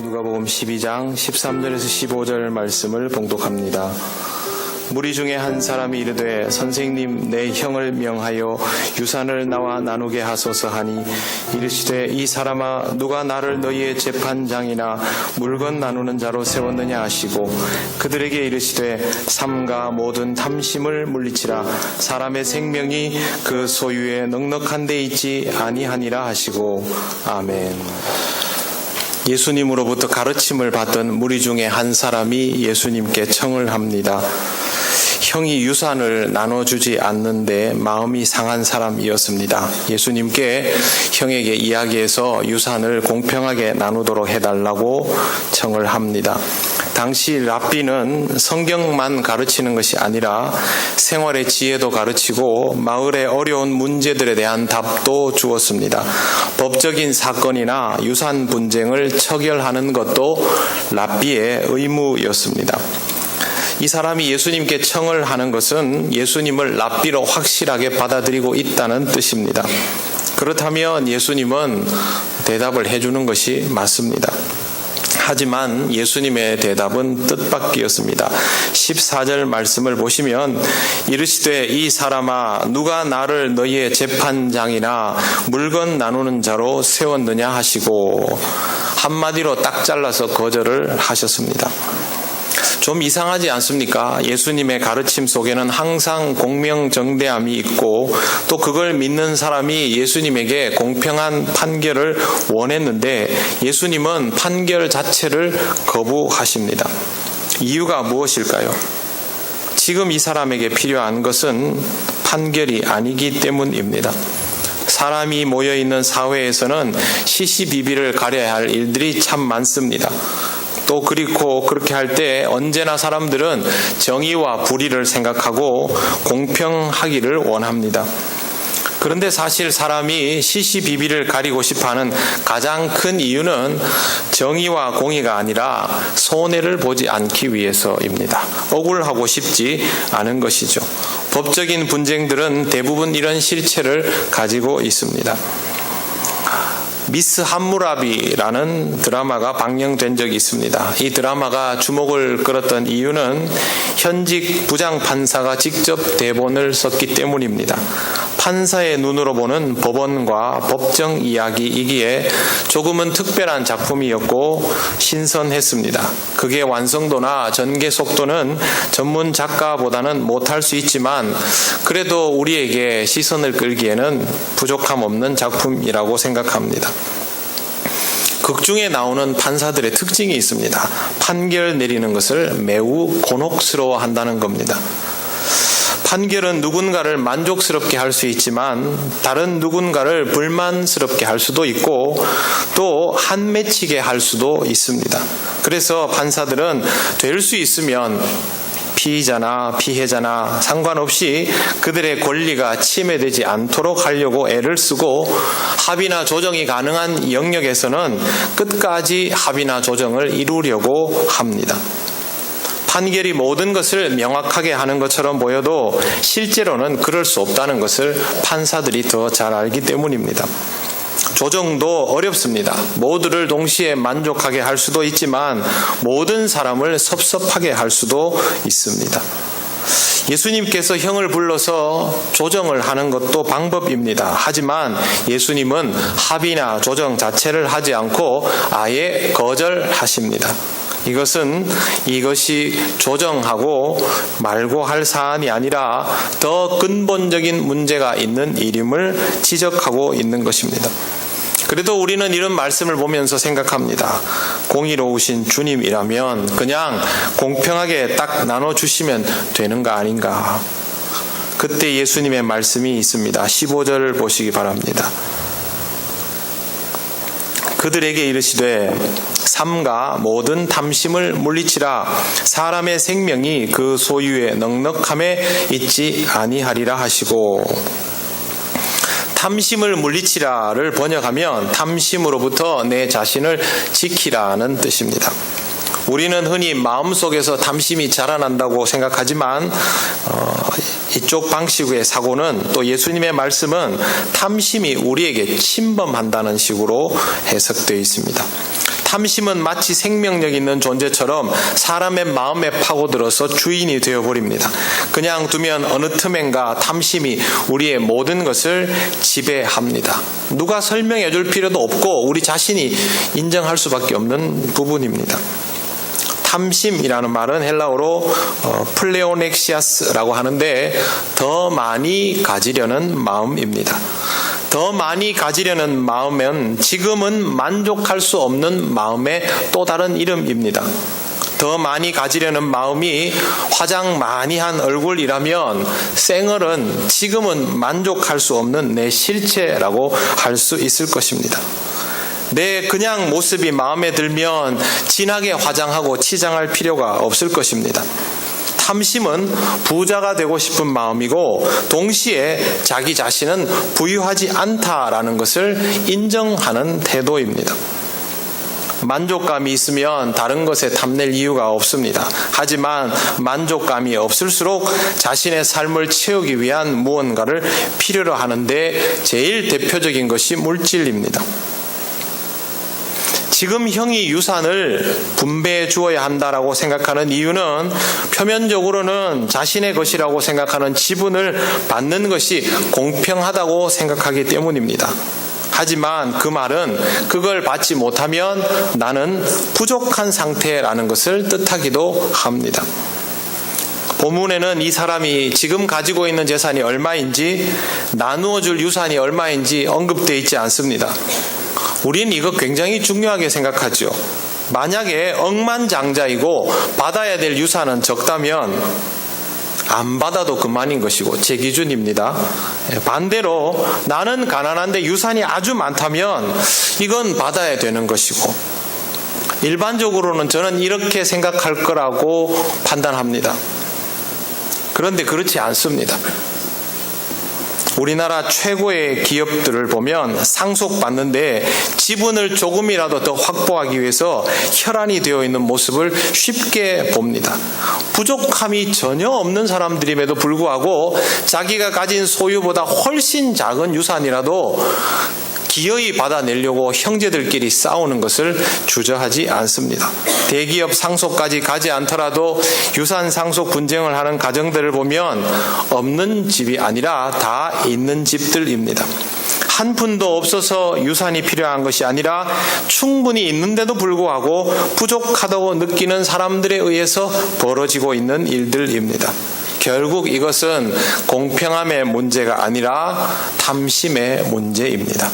누가복음 12장 13절에서 15절 말씀을 봉독합니다. 무리 중에 한 사람이 이르되 선생님 내 형을 명하여 유산을 나와 나누게 하소서 하니 이르시되 이 사람아 누가 나를 너희의 재판장이나 물건 나누는 자로 세웠느냐 하시고 그들에게 이르시되 삼가 모든 탐심을 물리치라 사람의 생명이 그 소유에 넉넉한 데 있지 아니하니라 하시고 아멘. 예수님으로부터 가르침을 받던 무리 중에 한 사람이 예수님께 청을 합니다. 형이 유산을 나눠주지 않는데 마음이 상한 사람이었습니다. 예수님께 형에게 이야기해서 유산을 공평하게 나누도록 해달라고 청을 합니다. 당시 랍비는 성경만 가르치는 것이 아니라 생활의 지혜도 가르치고 마을의 어려운 문제들에 대한 답도 주었습니다. 법적인 사건이나 유산 분쟁을 처결하는 것도 랍비의 의무였습니다. 이 사람이 예수님께 청을 하는 것은 예수님을 랍비로 확실하게 받아들이고 있다는 뜻입니다. 그렇다면 예수님은 대답을 해주는 것이 맞습니다. 하지만 예수님의 대답은 뜻밖이었습니다. 14절 말씀을 보시면 이르시되 이 사람아 누가 나를 너희의 재판장이나 물건 나누는 자로 세웠느냐 하시고 한마디로 딱 잘라서 거절을 하셨습니다. 좀 이상하지 않습니까? 예수님의 가르침 속에는 항상 공명정대함이 있고 또 그걸 믿는 사람이 예수님에게 공평한 판결을 원했는데 예수님은 판결 자체를 거부하십니다. 이유가 무엇일까요? 지금 이 사람에게 필요한 것은 판결이 아니기 때문입니다. 사람이 모여있는 사회에서는 시시비비를 가려야 할 일들이 참 많습니다. 또 그리고 그렇게 할 때 언제나 사람들은 정의와 불의를 생각하고 공평하기를 원합니다. 그런데 사실 사람이 시시비비를 가리고 싶어하는 가장 큰 이유는 정의와 공의가 아니라 손해를 보지 않기 위해서입니다. 억울하고 싶지 않은 것이죠. 법적인 분쟁들은 대부분 이런 실체를 가지고 있습니다. 미스 함무라비라는 드라마가 방영된 적이 있습니다. 이 드라마가 주목을 끌었던 이유는 현직 부장판사가 직접 대본을 썼기 때문입니다. 판사의 눈으로 보는 법원과 법정 이야기이기에 조금은 특별한 작품이었고 신선했습니다. 그게 완성도나 전개 속도는 전문 작가보다는 못할 수 있지만 그래도 우리에게 시선을 끌기에는 부족함 없는 작품이라고 생각합니다. 극 중에 나오는 판사들의 특징이 있습니다. 판결 내리는 것을 매우 곤혹스러워한다는 겁니다. 판결은 누군가를 만족스럽게 할 수 있지만 다른 누군가를 불만스럽게 할 수도 있고 또 한맺히게 할 수도 있습니다. 그래서 판사들은 될 수 있으면 피의자나 피해자나 상관없이 그들의 권리가 침해되지 않도록 하려고 애를 쓰고 합의나 조정이 가능한 영역에서는 끝까지 합의나 조정을 이루려고 합니다. 판결이 모든 것을 명확하게 하는 것처럼 보여도 실제로는 그럴 수 없다는 것을 판사들이 더 잘 알기 때문입니다. 조정도 어렵습니다. 모두를 동시에 만족하게 할 수도 있지만 모든 사람을 섭섭하게 할 수도 있습니다. 예수님께서 형을 불러서 조정을 하는 것도 방법입니다. 하지만 예수님은 합의나 조정 자체를 하지 않고 아예 거절하십니다. 이것이 조정하고 말고 할 사안이 아니라 더 근본적인 문제가 있는 일임을 지적하고 있는 것입니다. 그래도 우리는 이런 말씀을 보면서 생각합니다. 공의로우신 주님이라면 그냥 공평하게 딱 나눠주시면 되는 거 아닌가. 그때 예수님의 말씀이 있습니다. 15절을 보시기 바랍니다. 그들에게 이르시되 삼가 모든 탐심을 물리치라 사람의 생명이 그 소유의 넉넉함에 있지 아니하리라 하시고 탐심을 물리치라를 번역하면 탐심으로부터 내 자신을 지키라는 뜻입니다. 우리는 흔히 마음속에서 탐심이 자라난다고 생각하지만 이쪽 방식의 사고는 또 예수님의 말씀은 탐심이 우리에게 침범한다는 식으로 해석되어 있습니다. 탐심은 마치 생명력 있는 존재처럼 사람의 마음에 파고들어서 주인이 되어버립니다. 그냥 두면 어느 틈엔가 탐심이 우리의 모든 것을 지배합니다. 누가 설명해 줄 필요도 없고 우리 자신이 인정할 수밖에 없는 부분입니다. 탐심이라는 말은 헬라어로 플레오넥시아스라고 하는데 더 많이 가지려는 마음입니다. 더 많이 가지려는 마음은 지금은 만족할 수 없는 마음의 또 다른 이름입니다. 더 많이 가지려는 마음이 화장 많이 한 얼굴이라면 쌩얼은 지금은 만족할 수 없는 내 실체라고 할 수 있을 것입니다. 내 그냥 모습이 마음에 들면 진하게 화장하고 치장할 필요가 없을 것입니다. 탐심은 부자가 되고 싶은 마음이고 동시에 자기 자신은 부유하지 않다라는 것을 인정하는 태도입니다. 만족감이 있으면 다른 것에 탐낼 이유가 없습니다. 하지만 만족감이 없을수록 자신의 삶을 채우기 위한 무언가를 필요로 하는데 제일 대표적인 것이 물질입니다. 지금 형이 유산을 분배해 주어야 한다라고 생각하는 이유는 표면적으로는 자신의 것이라고 생각하는 지분을 받는 것이 공평하다고 생각하기 때문입니다. 하지만 그 말은 그걸 받지 못하면 나는 부족한 상태라는 것을 뜻하기도 합니다. 본문에는 이 사람이 지금 가지고 있는 재산이 얼마인지 나누어 줄 유산이 얼마인지 언급되어 있지 않습니다. 우리는 이거 굉장히 중요하게 생각하죠. 만약에 억만장자이고 받아야 될 유산은 적다면 안 받아도 그만인 것이고 제 기준입니다. 반대로 나는 가난한데 유산이 아주 많다면 이건 받아야 되는 것이고 일반적으로는 저는 이렇게 생각할 거라고 판단합니다. 그런데 그렇지 않습니다. 우리나라 최고의 기업들을 보면 상속받는데 지분을 조금이라도 더 확보하기 위해서 혈안이 되어 있는 모습을 쉽게 봅니다. 부족함이 전혀 없는 사람들임에도 불구하고 자기가 가진 소유보다 훨씬 작은 유산이라도 기어이 받아내려고 형제들끼리 싸우는 것을 주저하지 않습니다. 대기업 상속까지 가지 않더라도 유산 상속 분쟁을 하는 가정들을 보면 없는 집이 아니라 다 있는 집들입니다. 한 푼도 없어서 유산이 필요한 것이 아니라 충분히 있는데도 불구하고 부족하다고 느끼는 사람들에 의해서 벌어지고 있는 일들입니다. 결국 이것은 공평함의 문제가 아니라 탐심의 문제입니다.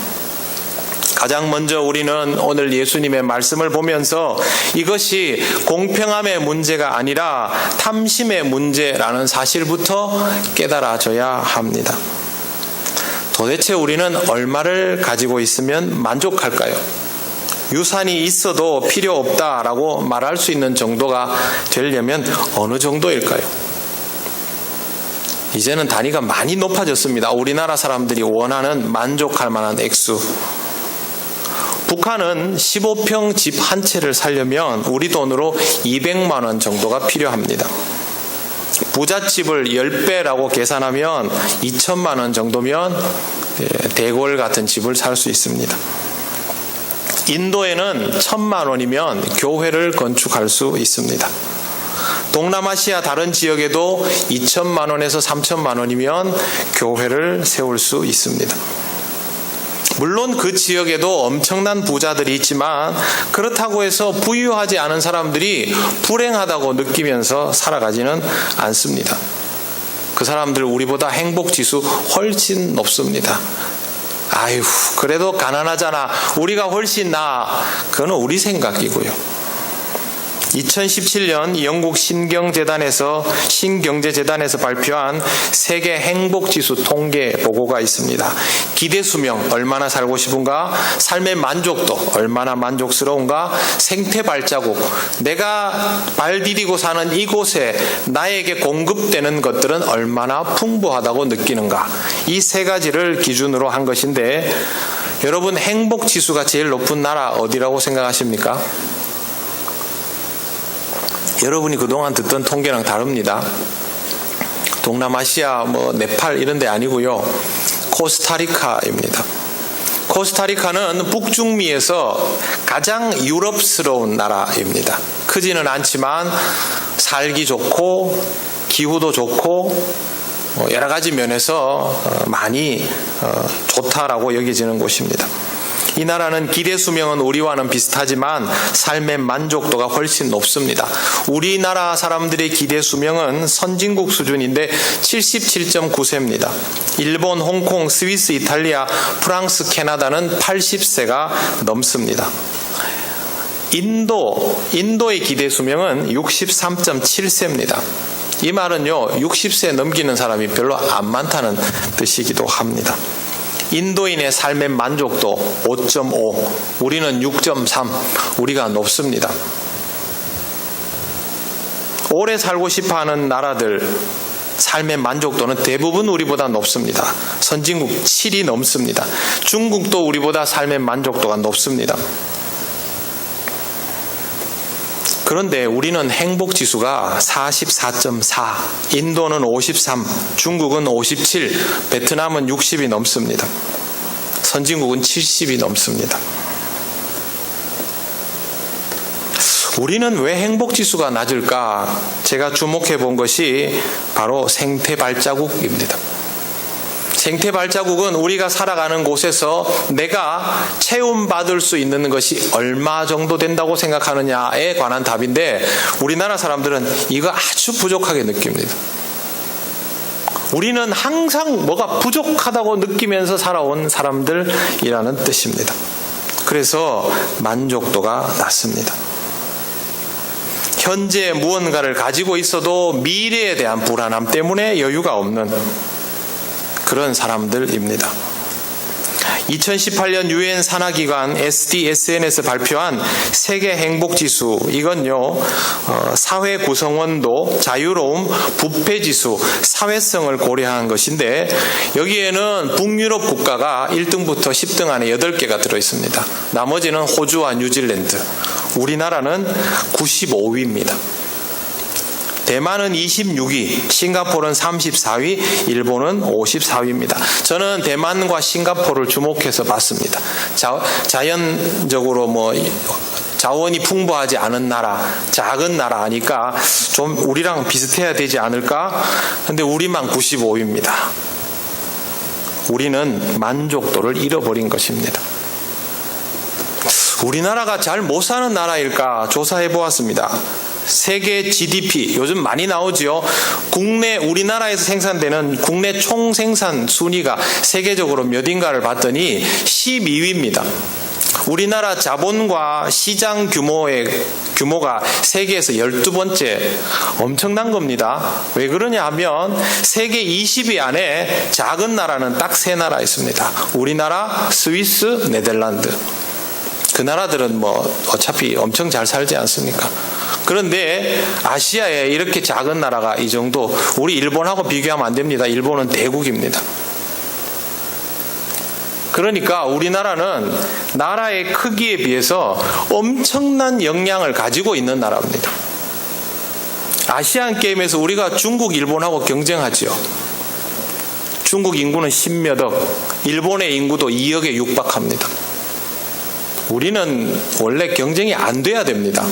가장 먼저 우리는 오늘 예수님의 말씀을 보면서 이것이 공평함의 문제가 아니라 탐심의 문제라는 사실부터 깨달아져야 합니다. 도대체 우리는 얼마를 가지고 있으면 만족할까요? 유산이 있어도 필요 없다라고 말할 수 있는 정도가 되려면 어느 정도일까요? 이제는 단위가 많이 높아졌습니다. 우리나라 사람들이 원하는 만족할 만한 액수. 북한은 15평 집 한 채를 살려면 우리 돈으로 200만 원 정도가 필요합니다. 부잣집을 10배라고 계산하면 2천만 원 정도면 대궐 같은 집을 살 수 있습니다. 인도에는 1,000만 원이면 교회를 건축할 수 있습니다. 동남아시아 다른 지역에도 2천만 원에서 3천만 원이면 교회를 세울 수 있습니다. 물론 그 지역에도 엄청난 부자들이 있지만 그렇다고 해서 부유하지 않은 사람들이 불행하다고 느끼면서 살아가지는 않습니다. 그 사람들 우리보다 행복지수 훨씬 높습니다. 아유, 그래도 가난하잖아. 우리가 훨씬 나아. 그건 우리 생각이고요. 2017년 영국 신경제단에서 발표한 세계 행복지수 통계 보고가 있습니다. 기대 수명 얼마나 살고 싶은가, 삶의 만족도 얼마나 만족스러운가, 생태 발자국, 내가 발 디디고 사는 이곳에 나에게 공급되는 것들은 얼마나 풍부하다고 느끼는가, 이 세 가지를 기준으로 한 것인데 여러분 행복지수가 제일 높은 나라 어디라고 생각하십니까? 여러분이 그동안 듣던 통계랑 다릅니다. 동남아시아, 네팔 이런 데 아니고요. 코스타리카입니다. 코스타리카는 북중미에서 가장 유럽스러운 나라입니다. 크지는 않지만 살기 좋고 기후도 좋고 여러 가지 면에서 많이 좋다라고 여겨지는 곳입니다. 이 나라는 기대 수명은 우리와는 비슷하지만 삶의 만족도가 훨씬 높습니다. 우리나라 사람들의 기대 수명은 선진국 수준인데 77.9세입니다. 일본, 홍콩, 스위스, 이탈리아, 프랑스, 캐나다는 80세가 넘습니다. 인도의 기대 수명은 63.7세입니다. 이 말은요, 60세 넘기는 사람이 별로 안 많다는 뜻이기도 합니다. 인도인의 삶의 만족도 5.5, 우리는 6.3, 우리가 높습니다. 오래 살고 싶어하는 나라들 삶의 만족도는 대부분 우리보다 높습니다. 선진국 7이 넘습니다. 중국도 우리보다 삶의 만족도가 높습니다. 그런데 우리는 행복지수가 44.4, 인도는 53, 중국은 57, 베트남은 60이 넘습니다. 선진국은 70이 넘습니다. 우리는 왜 행복지수가 낮을까? 제가 주목해 본 것이 바로 생태 발자국입니다. 생태 발자국은 우리가 살아가는 곳에서 내가 체험받을 수 있는 것이 얼마 정도 된다고 생각하느냐에 관한 답인데 우리나라 사람들은 이거 아주 부족하게 느낍니다. 우리는 항상 뭐가 부족하다고 느끼면서 살아온 사람들이라는 뜻입니다. 그래서 만족도가 낮습니다. 현재 무언가를 가지고 있어도 미래에 대한 불안함 때문에 여유가 없는 그런 사람들입니다. 2018년 유엔 산하기관 SDSN에서 발표한 세계 행복지수, 이건요 사회 구성원도, 자유로움, 부패지수, 사회성을 고려한 것인데 여기에는 북유럽 국가가 1등부터 10등 안에 8개가 들어있습니다. 나머지는 호주와 뉴질랜드, 우리나라는 95위입니다. 대만은 26위, 싱가포르는 34위, 일본은 54위입니다. 저는 대만과 싱가포르를 주목해서 봤습니다. 자연적으로 자원이 풍부하지 않은 나라, 작은 나라 하니까 좀 우리랑 비슷해야 되지 않을까? 근데 우리만 95위입니다. 우리는 만족도를 잃어버린 것입니다. 우리나라가 잘 못 사는 나라일까 조사해 보았습니다. 세계 GDP 요즘 많이 나오죠. 우리나라에서 생산되는 국내 총생산 순위가 세계적으로 몇인가를 봤더니 12위입니다. 우리나라 자본과 시장 규모가 세계에서 12번째, 엄청난 겁니다. 왜 그러냐 하면 세계 20위 안에 작은 나라는 딱 3나라 있습니다. 우리나라, 스위스, 네덜란드. 그 나라들은 어차피 엄청 잘 살지 않습니까? 그런데 아시아에 이렇게 작은 나라가 이 정도, 우리 일본하고 비교하면 안 됩니다. 일본은 대국입니다. 그러니까 우리나라는 나라의 크기에 비해서 엄청난 역량을 가지고 있는 나라입니다. 아시안 게임에서 우리가 중국, 일본하고 경쟁하죠. 중국 인구는 10몇 억, 일본의 인구도 2억에 육박합니다. 우리는 원래 경쟁이 안 돼야 됩니다.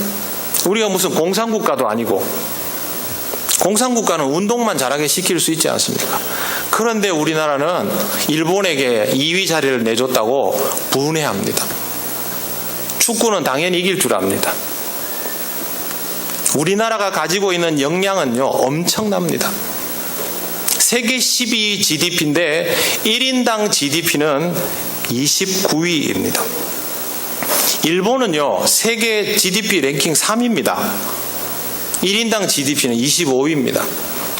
우리가 무슨 공산국가도 아니고, 공산국가는 운동만 잘하게 시킬 수 있지 않습니까? 그런데 우리나라는 일본에게 2위 자리를 내줬다고 분해합니다. 축구는 당연히 이길 줄 압니다. 우리나라가 가지고 있는 역량은요 엄청납니다. 세계 12위 GDP인데 1인당 GDP는 29위입니다. 일본은요 세계 GDP 랭킹 3위입니다. 1인당 GDP는 25위입니다.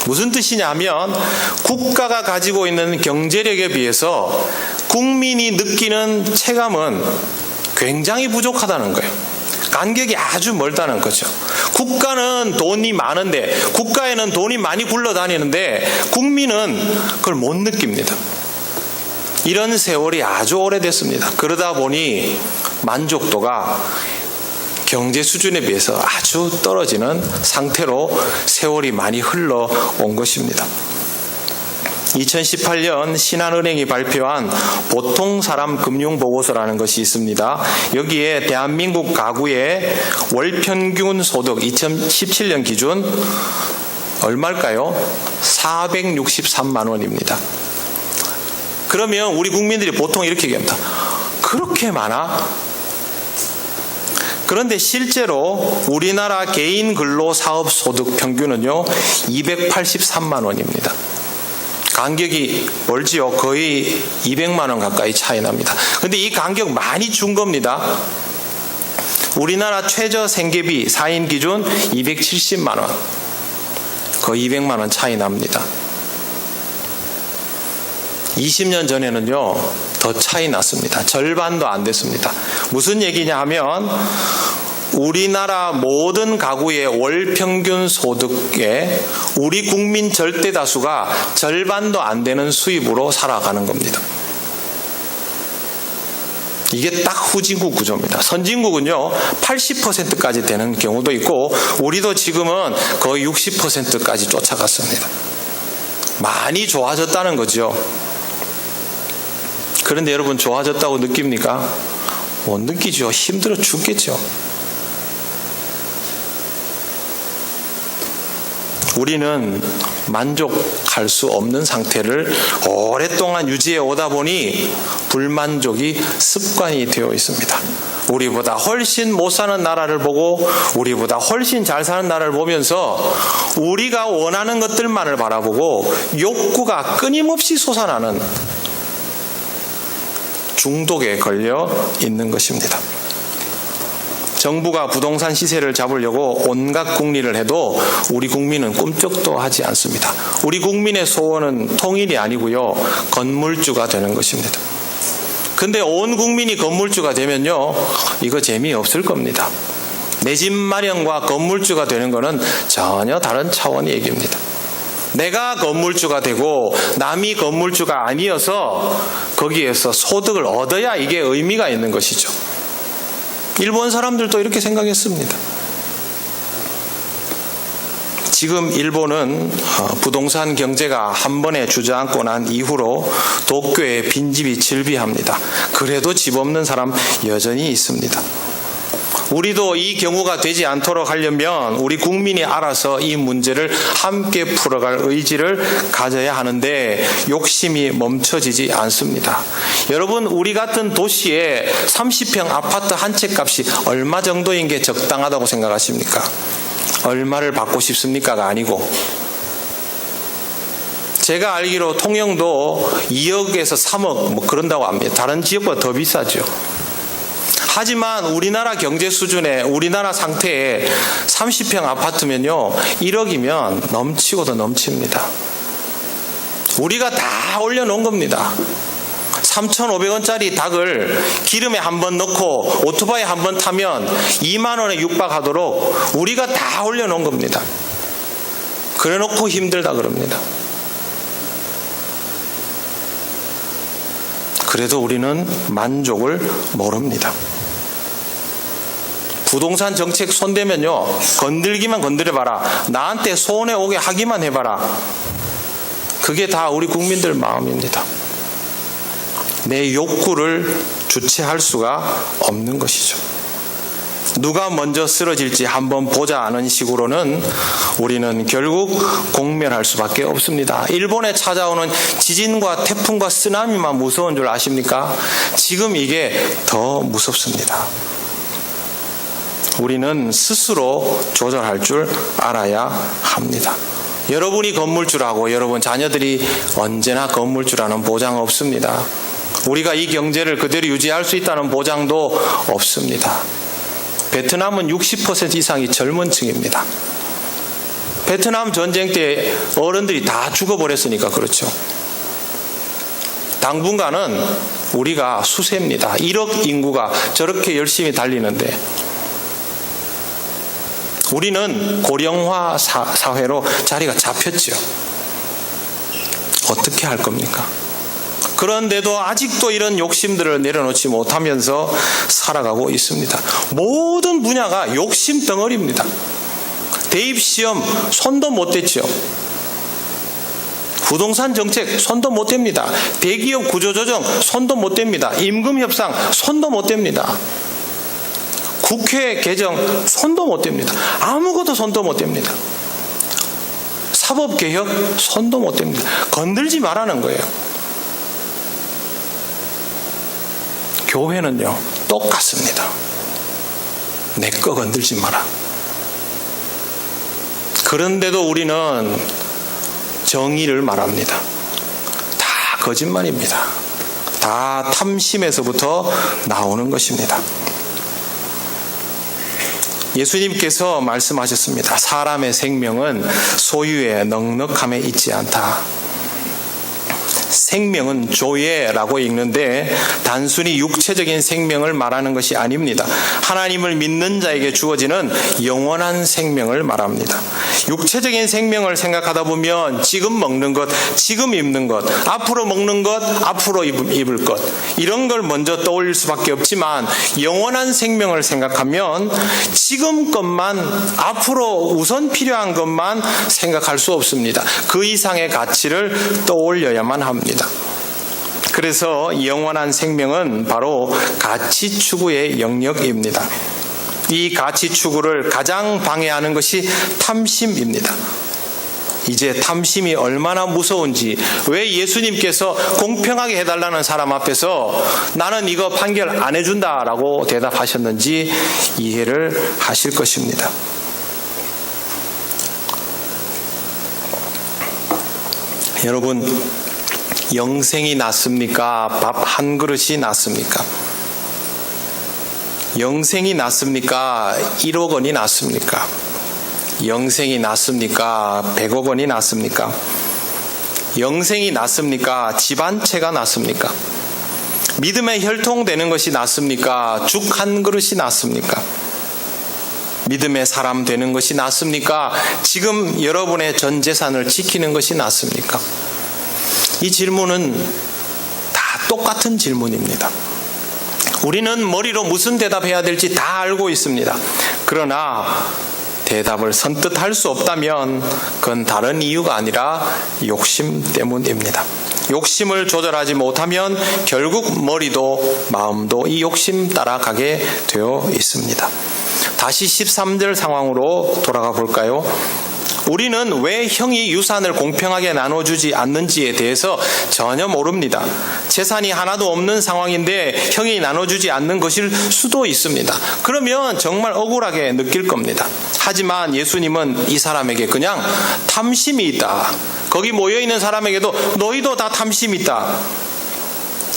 무슨 뜻이냐 하면 국가가 가지고 있는 경제력에 비해서 국민이 느끼는 체감은 굉장히 부족하다는 거예요. 간격이 아주 멀다는 거죠. 국가는 돈이 많은데, 국가에는 돈이 많이 굴러다니는데 국민은 그걸 못 느낍니다. 이런 세월이 아주 오래됐습니다. 그러다 보니 만족도가 경제 수준에 비해서 아주 떨어지는 상태로 세월이 많이 흘러온 것입니다. 2018년 신한은행이 발표한 보통사람 금융보고서라는 것이 있습니다. 여기에 대한민국 가구의 월평균 소득 2017년 기준 얼마일까요? 463만 원입니다. 그러면 우리 국민들이 보통 이렇게 얘기합니다. 그렇게 많아? 그런데 실제로 우리나라 개인 근로사업 소득 평균은요 283만 원입니다. 간격이 멀지요. 거의 200만 원 가까이 차이 납니다. 그런데 이 간격 많이 준 겁니다. 우리나라 최저 생계비 4인 기준 270만 원, 거의 200만 원 차이 납니다. 20년 전에는요 더 차이 났습니다. 절반도 안 됐습니다. 무슨 얘기냐 하면 우리나라 모든 가구의 월 평균 소득에 우리 국민 절대 다수가 절반도 안 되는 수입으로 살아가는 겁니다. 이게 딱 후진국 구조입니다. 선진국은요 80%까지 되는 경우도 있고 우리도 지금은 거의 60%까지 쫓아갔습니다. 많이 좋아졌다는 거죠. 그런데 여러분 좋아졌다고 느낍니까? 못 느끼죠. 힘들어 죽겠죠. 우리는 만족할 수 없는 상태를 오랫동안 유지해 오다 보니 불만족이 습관이 되어 있습니다. 우리보다 훨씬 못 사는 나라를 보고 우리보다 훨씬 잘 사는 나라를 보면서 우리가 원하는 것들만을 바라보고 욕구가 끊임없이 솟아나는 중독에 걸려 있는 것입니다. 정부가 부동산 시세를 잡으려고 온갖 궁리를 해도 우리 국민은 꿈쩍도 하지 않습니다. 우리 국민의 소원은 통일이 아니고요. 건물주가 되는 것입니다. 근데 온 국민이 건물주가 되면요. 이거 재미없을 겁니다. 내 집 마련과 건물주가 되는 것은 전혀 다른 차원의 얘기입니다. 내가 건물주가 되고 남이 건물주가 아니어서 거기에서 소득을 얻어야 이게 의미가 있는 것이죠. 일본 사람들도 이렇게 생각했습니다. 지금 일본은 부동산 경제가 한 번에 주저앉고 난 이후로 도쿄에 빈집이 즐비합니다. 그래도 집 없는 사람 여전히 있습니다. 우리도 이 경우가 되지 않도록 하려면 우리 국민이 알아서 이 문제를 함께 풀어갈 의지를 가져야 하는데 욕심이 멈춰지지 않습니다. 여러분, 우리 같은 도시에 30평 아파트 한 채 값이 얼마 정도인 게 적당하다고 생각하십니까? 얼마를 받고 싶습니까가 아니고, 제가 알기로 통영도 2억에서 3억 뭐 그런다고 합니다. 다른 지역보다 더 비싸죠. 하지만 우리나라 경제 수준에 우리나라 상태에 30평 아파트면요 1억이면 넘치고도 넘칩니다. 우리가 다 올려놓은 겁니다. 3,500원짜리 닭을 기름에 한번 넣고 오토바이 한번 타면 2만 원에 육박하도록 우리가 다 올려놓은 겁니다. 그래놓고 힘들다 그럽니다. 그래도 우리는 만족을 모릅니다. 부동산 정책 손대면요 건들기만 건드려봐라, 나한테 손에 오게 하기만 해봐라, 그게 다 우리 국민들 마음입니다. 내 욕구를 주체할 수가 없는 것이죠. 누가 먼저 쓰러질지 한번 보자 하는 식으로는 우리는 결국 공멸할 수밖에 없습니다. 일본에 찾아오는 지진과 태풍과 쓰나미만 무서운 줄 아십니까? 지금 이게 더 무섭습니다. 우리는 스스로 조절할 줄 알아야 합니다. 여러분이 건물주라고 여러분 자녀들이 언제나 건물주라는 보장 없습니다. 우리가 이 경제를 그대로 유지할 수 있다는 보장도 없습니다. 베트남은 60% 이상이 젊은 층입니다. 베트남 전쟁 때 어른들이 다 죽어버렸으니까 그렇죠. 당분간은 우리가 수세입니다. 1억 인구가 저렇게 열심히 달리는데 우리는 고령화 사회로 자리가 잡혔죠. 어떻게 할 겁니까? 그런데도 아직도 이런 욕심들을 내려놓지 못하면서 살아가고 있습니다. 모든 분야가 욕심 덩어리입니다. 대입시험 손도 못 댔죠. 부동산 정책 손도 못 댑니다. 대기업 구조조정 손도 못 댑니다. 임금 협상 손도 못 댑니다. 국회 개정 손도 못 댑니다. 아무것도 손도 못 댑니다. 사법개혁 손도 못 댑니다. 건들지 말라는 거예요. 교회는요 똑같습니다. 내 거 건들지 마라. 그런데도 우리는 정의를 말합니다. 다 거짓말입니다. 다 탐심에서부터 나오는 것입니다. 예수님께서 말씀하셨습니다. 사람의 생명은 소유의 넉넉함에 있지 않다. 생명은 조예라고 읽는데 단순히 육체적인 생명을 말하는 것이 아닙니다. 하나님을 믿는 자에게 주어지는 영원한 생명을 말합니다. 육체적인 생명을 생각하다 보면 지금 먹는 것, 지금 입는 것, 앞으로 먹는 것, 앞으로 입을 것 이런 걸 먼저 떠올릴 수밖에 없지만 영원한 생명을 생각하면 지금 것만 앞으로 우선 필요한 것만 생각할 수 없습니다. 그 이상의 가치를 떠올려야만 합니다. 그래서 영원한 생명은 바로 가치 추구의 영역입니다. 이 가치 추구를 가장 방해하는 것이 탐심입니다. 이제 탐심이 얼마나 무서운지 왜 예수님께서 공평하게 해달라는 사람 앞에서 나는 이거 판결 안 해준다라고 대답하셨는지 이해를 하실 것입니다. 여러분, 영생이 낫습니까? 밥 한 그릇이 낫습니까? 영생이 낫습니까? 1억 원이 낫습니까? 영생이 낫습니까? 100억 원이 낫습니까? 영생이 낫습니까? 집 한 채가 낫습니까? 믿음의 혈통되는 것이 낫습니까? 죽 한 그릇이 낫습니까? 믿음의 사람 되는 것이 낫습니까? 지금 여러분의 전 재산을 지키는 것이 낫습니까? 이 질문은 다 똑같은 질문입니다. 우리는 머리로 무슨 대답해야 될지 다 알고 있습니다. 그러나 대답을 선뜻 할 수 없다면 그건 다른 이유가 아니라 욕심 때문입니다. 욕심을 조절하지 못하면 결국 머리도 마음도 이 욕심 따라가게 되어 있습니다. 다시 13절 상황으로 돌아가 볼까요? 우리는 왜 형이 유산을 공평하게 나눠주지 않는지에 대해서 전혀 모릅니다. 재산이 하나도 없는 상황인데 형이 나눠주지 않는 것일 수도 있습니다. 그러면 정말 억울하게 느낄 겁니다. 하지만 예수님은 이 사람에게 그냥 탐심이 있다. 거기 모여있는 사람에게도 너희도 다 탐심이 있다.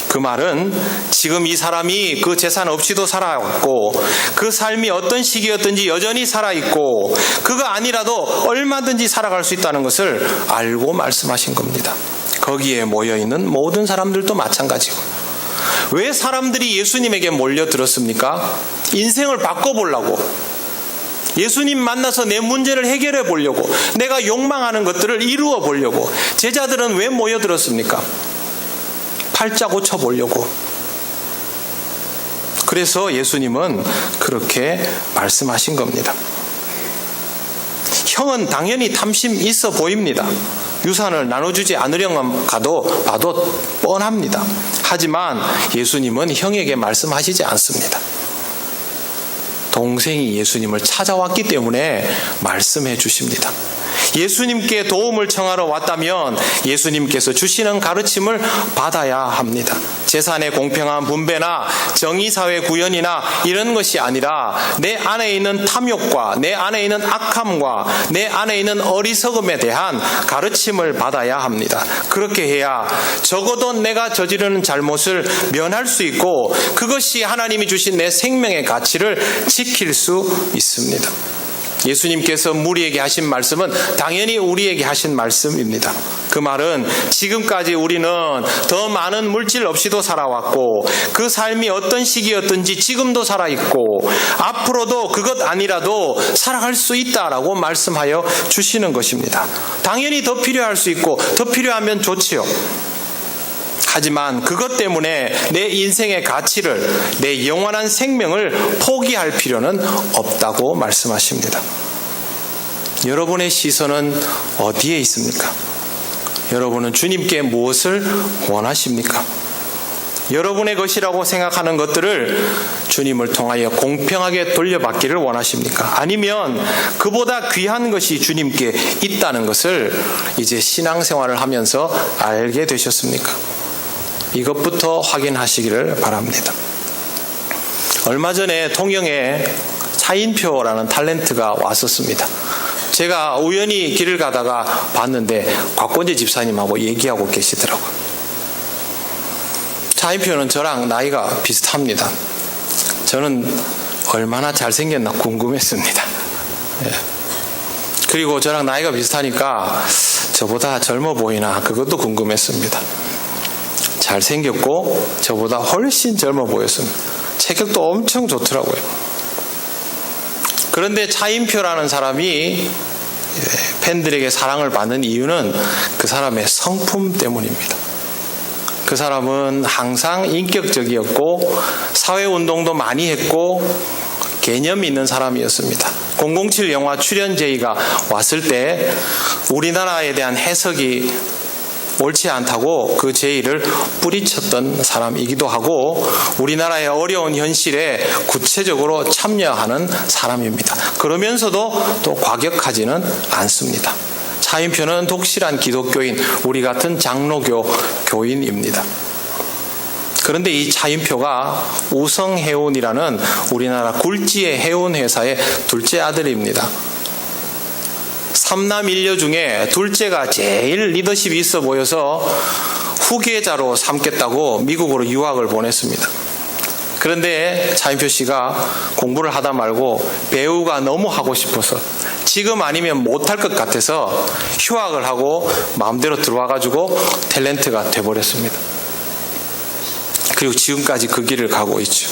그 말은 지금 이 사람이 그 재산 없이도 살아왔고 그 삶이 어떤 시기였든지 여전히 살아있고 그거 아니라도 얼마든지 살아갈 수 있다는 것을 알고 말씀하신 겁니다. 거기에 모여있는 모든 사람들도 마찬가지고. 왜 사람들이 예수님에게 몰려들었습니까? 인생을 바꿔보려고. 예수님 만나서 내 문제를 해결해 보려고. 내가 욕망하는 것들을 이루어 보려고. 제자들은 왜 모여들었습니까? 팔자 고쳐보려고. 그래서 예수님은 그렇게 말씀하신 겁니다. 형은 당연히 탐심 있어 보입니다. 유산을 나눠주지 않으려고 봐도 뻔합니다. 하지만 예수님은 형에게 말씀하시지 않습니다. 동생이 예수님을 찾아왔기 때문에 말씀해 주십니다. 예수님께 도움을 청하러 왔다면 예수님께서 주시는 가르침을 받아야 합니다. 재산의 공평한 분배나 정의사회 구현이나 이런 것이 아니라 내 안에 있는 탐욕과 내 안에 있는 악함과 내 안에 있는 어리석음에 대한 가르침을 받아야 합니다. 그렇게 해야 적어도 내가 저지르는 잘못을 면할 수 있고 그것이 하나님이 주신 내 생명의 가치를 지킬 수 있습니다. 예수님께서 무리에게 하신 말씀은 당연히 우리에게 하신 말씀입니다. 그 말은 지금까지 우리는 더 많은 물질 없이도 살아왔고 그 삶이 어떤 시기였든지 지금도 살아있고 앞으로도 그것 아니라도 살아갈 수 있다라고 말씀하여 주시는 것입니다. 당연히 더 필요할 수 있고 더 필요하면 좋지요. 하지만 그것 때문에 내 인생의 가치를, 내 영원한 생명을 포기할 필요는 없다고 말씀하십니다. 여러분의 시선은 어디에 있습니까? 여러분은 주님께 무엇을 원하십니까? 여러분의 것이라고 생각하는 것들을 주님을 통하여 공평하게 돌려받기를 원하십니까? 아니면 그보다 귀한 것이 주님께 있다는 것을 이제 신앙생활을 하면서 알게 되셨습니까? 이것부터 확인하시기를 바랍니다. 얼마 전에 통영에 차인표라는 탤런트가 왔었습니다. 제가 우연히 길을 가다가 봤는데 곽권재 집사님하고 얘기하고 계시더라고요. 차인표는 저랑 나이가 비슷합니다. 저는 얼마나 잘생겼나 궁금했습니다. 그리고 저랑 나이가 비슷하니까 저보다 젊어 보이나 그것도 궁금했습니다. 잘생겼고 저보다 훨씬 젊어 보였습니다. 체격도 엄청 좋더라고요. 그런데 차인표라는 사람이 팬들에게 사랑을 받는 이유는 그 사람의 성품 때문입니다. 그 사람은 항상 인격적이었고 사회운동도 많이 했고 개념이 있는 사람이었습니다. 007 영화 출연 제의가 왔을 때 우리나라에 대한 해석이 옳지 않다고 그 제의를 뿌리쳤던 사람이기도 하고 우리나라의 어려운 현실에 구체적으로 참여하는 사람입니다. 그러면서도 또 과격하지는 않습니다. 차인표는 독실한 기독교인, 우리 같은 장로교 교인입니다. 그런데 이 차인표가 우성해운이라는 우리나라 굴지의 해운회사의 둘째 아들입니다. 3남 1녀 중에 둘째가 제일 리더십이 있어 보여서 후계자로 삼겠다고 미국으로 유학을 보냈습니다. 그런데 차인표 씨가 공부를 하다 말고 배우가 너무 하고 싶어서 지금 아니면 못할 것 같아서 휴학을 하고 마음대로 들어와가지고 탤런트가 돼버렸습니다. 그리고 지금까지 그 길을 가고 있죠.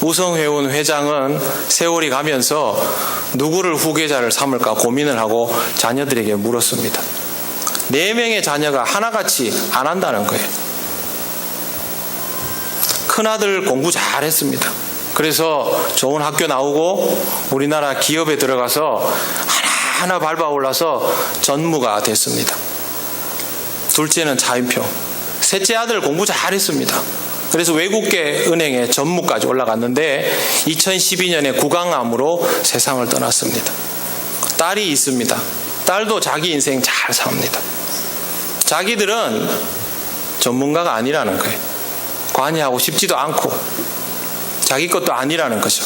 우성해운 회장은 세월이 가면서 누구를 후계자를 삼을까 고민을 하고 자녀들에게 물었습니다. 4명의 자녀가 하나같이 안 한다는 거예요. 큰아들 공부 잘했습니다. 그래서 좋은 학교 나오고 우리나라 기업에 들어가서 하나하나 밟아 올라서 전무가 됐습니다. 둘째는 차인표. 셋째 아들 공부 잘했습니다. 그래서 외국계 은행의 전무까지 올라갔는데 2012년에 구강암으로 세상을 떠났습니다. 딸이 있습니다. 딸도 자기 인생 잘 삽니다. 자기들은 전문가가 아니라는 거예요. 관여하고 싶지도 않고 자기 것도 아니라는 거죠.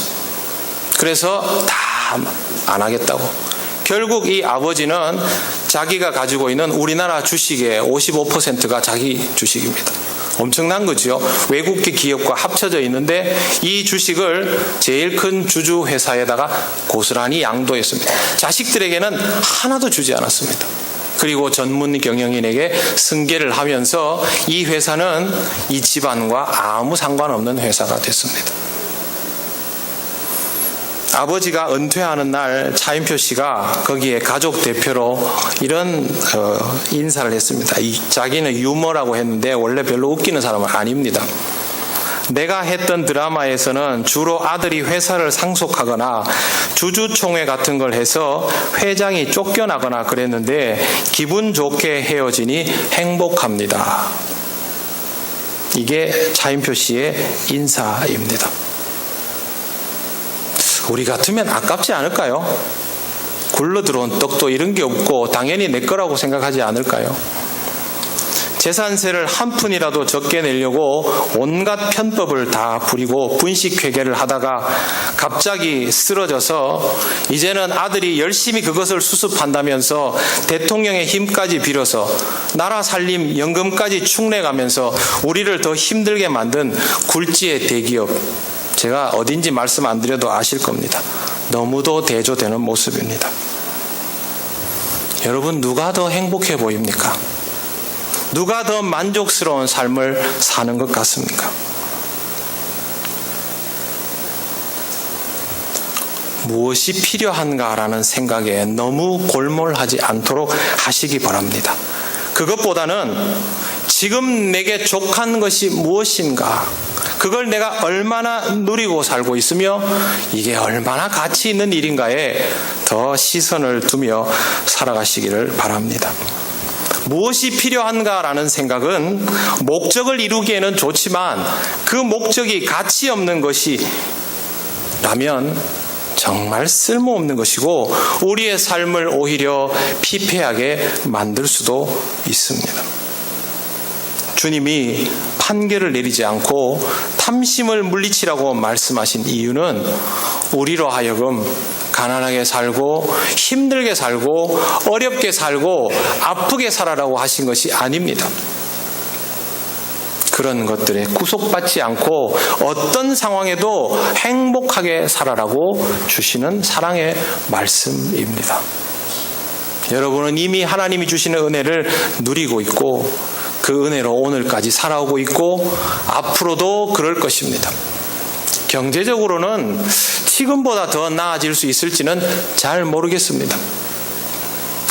그래서 다 안 하겠다고. 결국 이 아버지는 자기가 가지고 있는 우리나라 주식의 55%가 자기 주식입니다. 엄청난 거죠. 외국계 기업과 합쳐져 있는데 이 주식을 제일 큰 주주 회사에다가 고스란히 양도했습니다. 자식들에게는 하나도 주지 않았습니다. 그리고 전문 경영인에게 승계를 하면서 이 회사는 이 집안과 아무 상관없는 회사가 됐습니다. 아버지가 은퇴하는 날 차인표 씨가 거기에 가족 대표로 이런 인사를 했습니다. 자기는 유머라고 했는데 원래 별로 웃기는 사람은 아닙니다. 내가 했던 드라마에서는 주로 아들이 회사를 상속하거나 주주총회 같은 걸 해서 회장이 쫓겨나거나 그랬는데 기분 좋게 헤어지니 행복합니다. 이게 차인표 씨의 인사입니다. 우리 같으면 아깝지 않을까요? 굴러 들어온 떡도 이런 게 없고 당연히 내 거라고 생각하지 않을까요? 재산세를 한 푼이라도 적게 내려고 온갖 편법을 다 부리고 분식회계를 하다가 갑자기 쓰러져서 이제는 아들이 열심히 그것을 수습한다면서 대통령의 힘까지 빌어서 나라 살림 연금까지 축내가면서 우리를 더 힘들게 만든 굴지의 대기업, 제가 어딘지 말씀 안 드려도 아실 겁니다. 너무도 대조되는 모습입니다. 여러분, 누가 더 행복해 보입니까? 누가 더 만족스러운 삶을 사는 것 같습니까? 무엇이 필요한가라는 생각에 너무 골몰하지 않도록 하시기 바랍니다. 그것보다는 지금 내게 족한 것이 무엇인가, 그걸 내가 얼마나 누리고 살고 있으며 이게 얼마나 가치 있는 일인가에 더 시선을 두며 살아가시기를 바랍니다. 무엇이 필요한가라는 생각은 목적을 이루기에는 좋지만 그 목적이 가치 없는 것이라면 정말 쓸모없는 것이고 우리의 삶을 오히려 피폐하게 만들 수도 있습니다. 주님이 판결을 내리지 않고 탐심을 물리치라고 말씀하신 이유는 우리로 하여금 가난하게 살고 힘들게 살고 어렵게 살고 아프게 살아라고 하신 것이 아닙니다. 그런 것들에 구속받지 않고 어떤 상황에도 행복하게 살아라고 주시는 사랑의 말씀입니다. 여러분은 이미 하나님이 주시는 은혜를 누리고 있고 그 은혜로 오늘까지 살아오고 있고 앞으로도 그럴 것입니다. 경제적으로는 지금보다 더 나아질 수 있을지는 잘 모르겠습니다.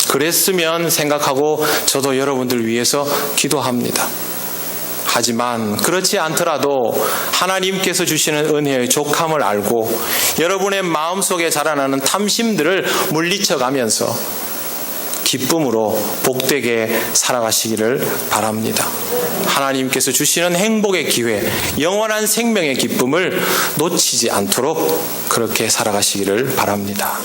그랬으면 생각하고 저도 여러분들 위해서 기도합니다. 하지만 그렇지 않더라도 하나님께서 주시는 은혜의 족함을 알고 여러분의 마음속에 자라나는 탐심들을 물리쳐가면서 기쁨으로 복되게 살아가시기를 바랍니다. 하나님께서 주시는 행복의 기회, 영원한 생명의 기쁨을 놓치지 않도록 그렇게 살아가시기를 바랍니다.